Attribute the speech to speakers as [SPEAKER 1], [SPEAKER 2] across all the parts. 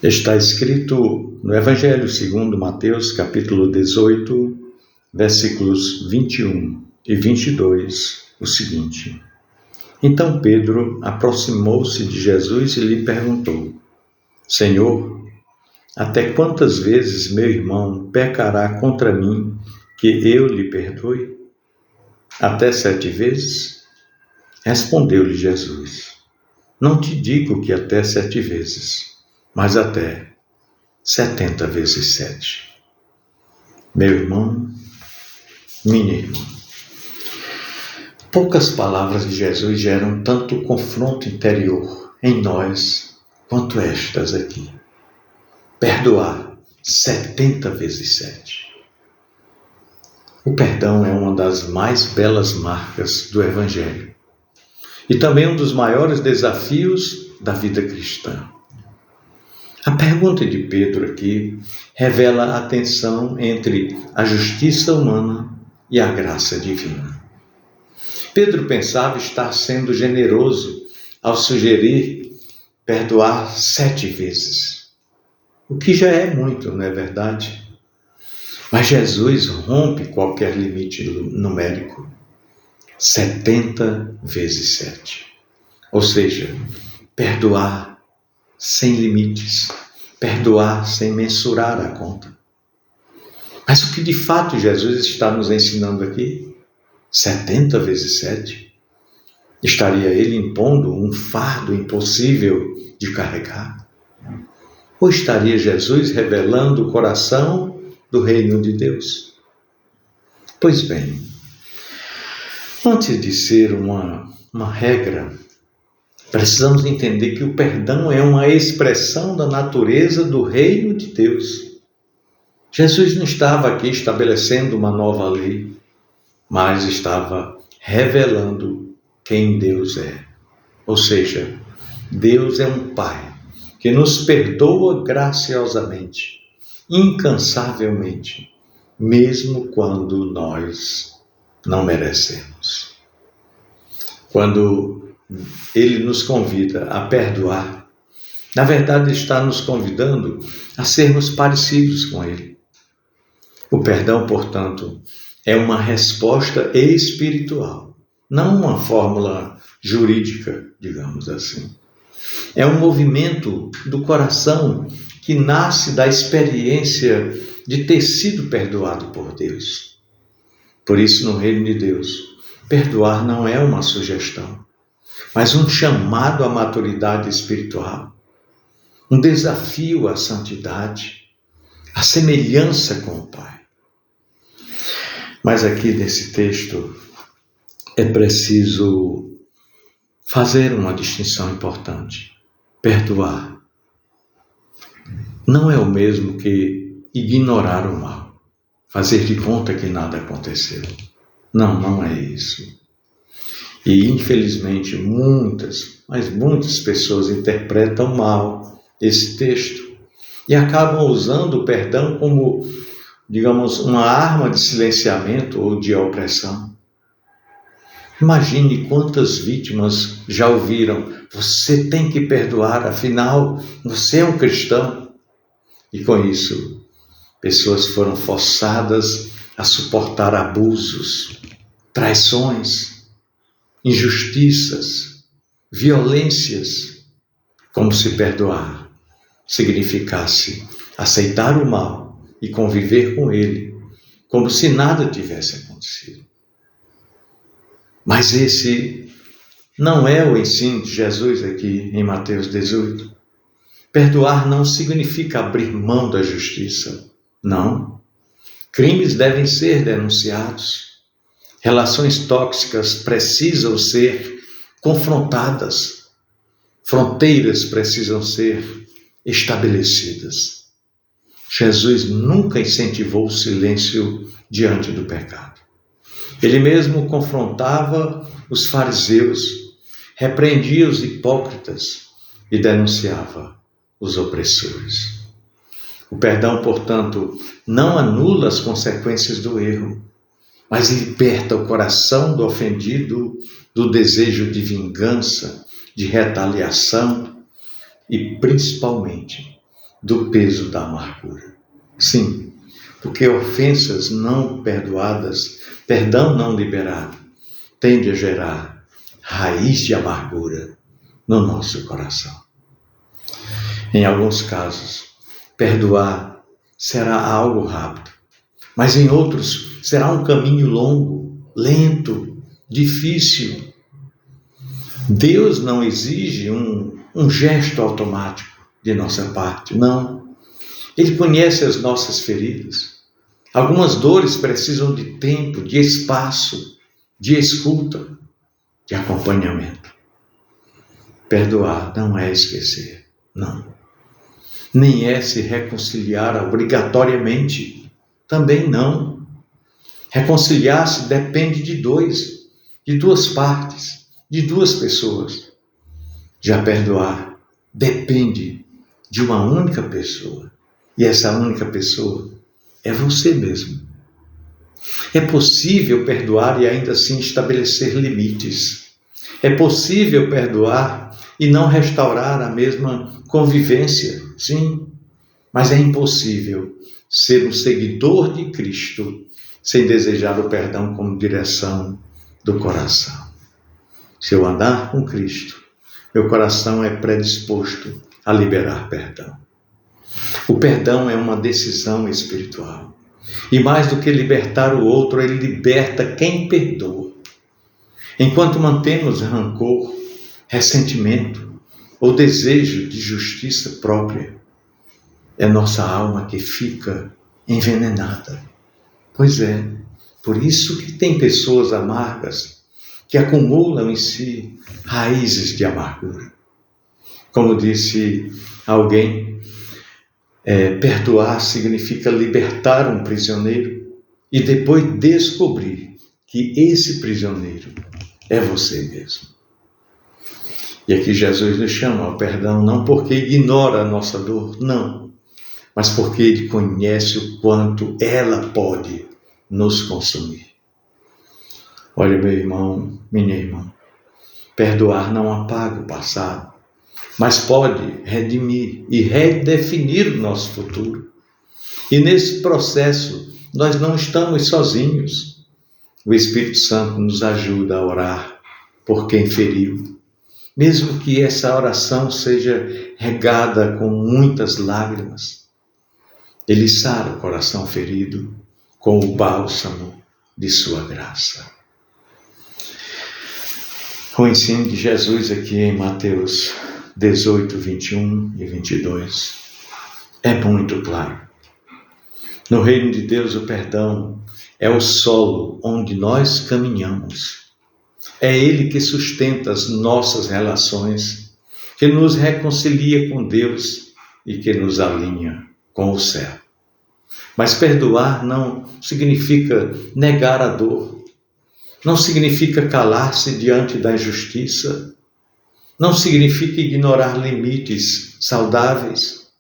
[SPEAKER 1] Está escrito no Evangelho segundo Mateus, capítulo 18, versículos 21 e 22, o seguinte: Então Pedro aproximou-se de Jesus e lhe perguntou: Senhor, até quantas vezes meu irmão pecará contra mim que eu lhe perdoe? Até 7 vezes? Respondeu-lhe Jesus: Não te digo que até 7 vezes, mas até 70 vezes 7. Meu irmão, minha irmã, poucas palavras de Jesus geram tanto confronto interior em nós quanto estas aqui. Perdoar 70 vezes 7. O perdão é uma das mais belas marcas do Evangelho e também um dos maiores desafios da vida cristã. A pergunta de Pedro aqui revela a tensão entre a justiça humana e a graça divina. Pedro pensava estar sendo generoso ao sugerir perdoar 7 vezes, o que já é muito, não é verdade? Mas Jesus rompe qualquer limite numérico. 70 vezes 7. Ou seja, perdoar sem limites, perdoar sem mensurar a conta. Mas o que de fato Jesus está nos ensinando aqui? 70 vezes 7? Estaria ele impondo um fardo impossível de carregar? Ou estaria Jesus revelando o coração do reino de Deus? Pois bem, antes de ser uma regra, precisamos entender que o perdão é uma expressão da natureza do reino de Deus. Jesus não estava aqui estabelecendo uma nova lei, mas estava revelando quem Deus é. Ou seja, Deus é um Pai que nos perdoa graciosamente, incansavelmente, mesmo quando nós não merecemos. Quando Ele nos convida a perdoar, na verdade está nos convidando a sermos parecidos com Ele. O perdão, portanto, é uma resposta espiritual, não uma fórmula jurídica, digamos assim. É um movimento do coração que nasce da experiência de ter sido perdoado por Deus. Por isso, no reino de Deus, perdoar não é uma sugestão, mas um chamado à maturidade espiritual, um desafio à santidade, à semelhança com o Pai. Mas aqui nesse texto é preciso fazer uma distinção importante. Perdoar não é o mesmo que ignorar o mal, fazer de conta que nada aconteceu. Não é isso. E infelizmente muitas pessoas interpretam mal esse texto e acabam usando o perdão como, digamos, uma arma de silenciamento ou de opressão. Imagine quantas vítimas já ouviram: você tem que perdoar, afinal, você é um cristão. E com isso, pessoas foram forçadas a suportar abusos, traições, injustiças, violências, como se perdoar significasse aceitar o mal e conviver com ele, como se nada tivesse acontecido. Mas esse não é o ensino de Jesus aqui em Mateus 18. Perdoar não significa abrir mão da justiça. Não. Crimes devem ser denunciados. Relações tóxicas precisam ser confrontadas. Fronteiras precisam ser estabelecidas. Jesus nunca incentivou o silêncio diante do pecado. Ele mesmo confrontava os fariseus, repreendia os hipócritas e denunciava os opressores. O perdão, portanto, não anula as consequências do erro, mas liberta o coração do ofendido do desejo de vingança, de retaliação e, principalmente, do peso da amargura. Sim, porque ofensas não perdoadas, perdão não liberado, tende a gerar raiz de amargura no nosso coração. Em alguns casos, perdoar será algo rápido, mas em outros será um caminho longo, lento, difícil. Deus não exige um gesto automático de nossa parte, não. Ele conhece as nossas feridas. Algumas dores precisam de tempo, de espaço, de escuta, de acompanhamento. Perdoar não é esquecer, não. Nem é se reconciliar obrigatoriamente, também não. Reconciliar-se depende de duas partes, de duas pessoas. Já perdoar depende de uma única pessoa. E essa única pessoa é você mesmo. É possível perdoar e ainda assim estabelecer limites. É possível perdoar e não restaurar a mesma convivência, sim. Mas é impossível ser um seguidor de Cristo sem desejar o perdão como direção do coração. Se eu andar com Cristo, meu coração é predisposto a liberar perdão. O perdão é uma decisão espiritual. E mais do que libertar o outro, ele liberta quem perdoa. Enquanto mantemos rancor, ressentimento ou desejo de justiça própria, é nossa alma que fica envenenada. Pois é, por isso que tem pessoas amargas que acumulam em si raízes de amargura. Como disse alguém, perdoar significa libertar um prisioneiro e depois descobrir que esse prisioneiro é você mesmo. E aqui Jesus nos chama ao perdão não porque ignora a nossa dor, não, mas porque Ele conhece o quanto ela pode nos consumir. Olha, meu irmão, minha irmã, perdoar não apaga o passado, mas pode redimir e redefinir o nosso futuro. E nesse processo, nós não estamos sozinhos. O Espírito Santo nos ajuda a orar por quem feriu, mesmo que essa oração seja regada com muitas lágrimas. Ele sara o coração ferido com o bálsamo de sua graça. O ensino de Jesus aqui em Mateus 18, 21 e 22 é muito claro. No reino de Deus, o perdão é o solo onde nós caminhamos. É Ele que sustenta as nossas relações, que nos reconcilia com Deus e que nos alinha com o céu. Mas perdoar não significa negar a dor, não significa calar-se diante da injustiça, não significa ignorar limites saudáveis.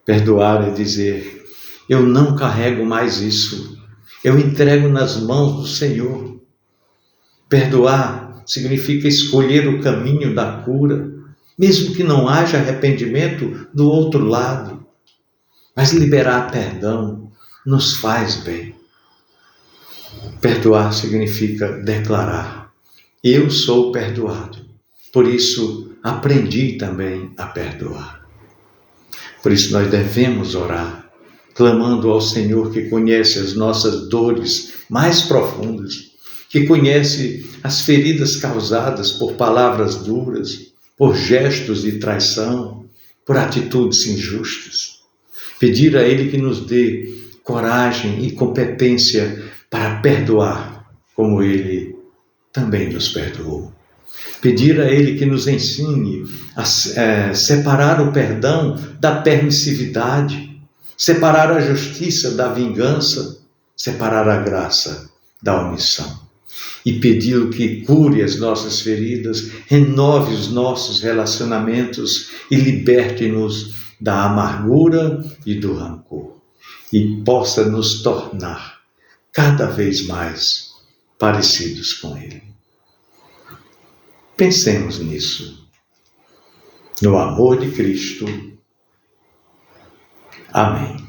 [SPEAKER 1] Perdoar é dizer: eu não carrego mais isso, eu entrego nas mãos do Senhor. Perdoar significa escolher o caminho da cura, mesmo que não haja arrependimento do outro lado. Mas liberar perdão nos faz bem. Perdoar significa declarar: eu sou perdoado, por isso aprendi também a perdoar. Por isso nós devemos orar, clamando ao Senhor que conhece as nossas dores mais profundas, que conhece as feridas causadas por palavras duras, por gestos de traição, por atitudes injustas. Pedir a Ele que nos dê coragem e competência para perdoar, como Ele também nos perdoou. Pedir a Ele que nos ensine a separar o perdão da permissividade, separar a justiça da vingança, separar a graça da omissão. E pedi-lo que cure as nossas feridas, renove os nossos relacionamentos e liberte-nos da amargura e do rancor. E possa nos tornar cada vez mais parecidos com Ele. Pensemos nisso, no amor de Cristo Amém.